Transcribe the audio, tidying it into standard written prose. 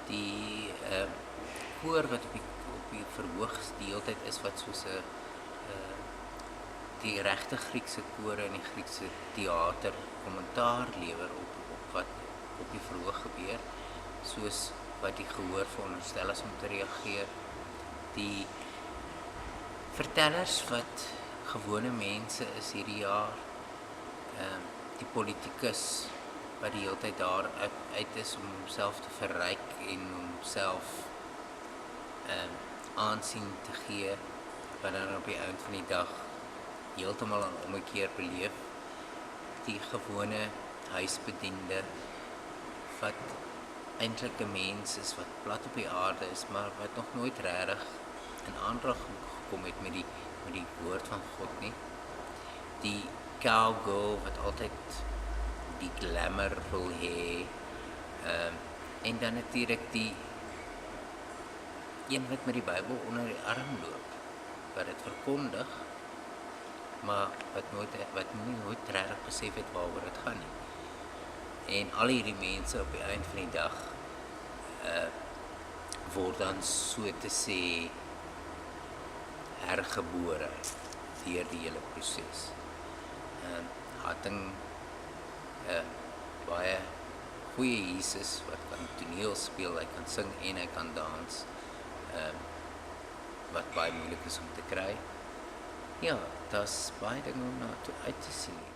Die koor wat op die verhoog die hele tyd is, wat soos 'n die regte Griekse kore in die Griekse teater kommentaar lewer op wat op die verhoog gebeur, soos wat die gehoor veronderstel is om te reageer. Die vertellers wat gewone mense is hierdie jaar, die politikus wat die hele tyd daar uit is om homself te verryk en homself aansien te gee, wat dan op die einde van die dag heeltemal aan ommekeer beleef. Die gewone huisbediende wat eintlik 'n mens is wat plat op die aarde is, maar wat nog nooit regtig in aanraking gekom het met die woord van God nie. Die cowgirl wat altyd die glamour wil hê, en dan natuurlik die een wat met die Bybel onder die arm loop, wat dit verkondig, maar wat nie nooit regtig besef het waaroor dit gaan nie. En al hierdie mense op die eind van die dag word dan so te sê hergebore deur die hele proses. Hatting baie goeie Jesus wat kan toneel speel, hy kan sing en hy kan dans, wat baie moeilik is om te kry. Ja, daar's baie dinge om na toe uit te sien.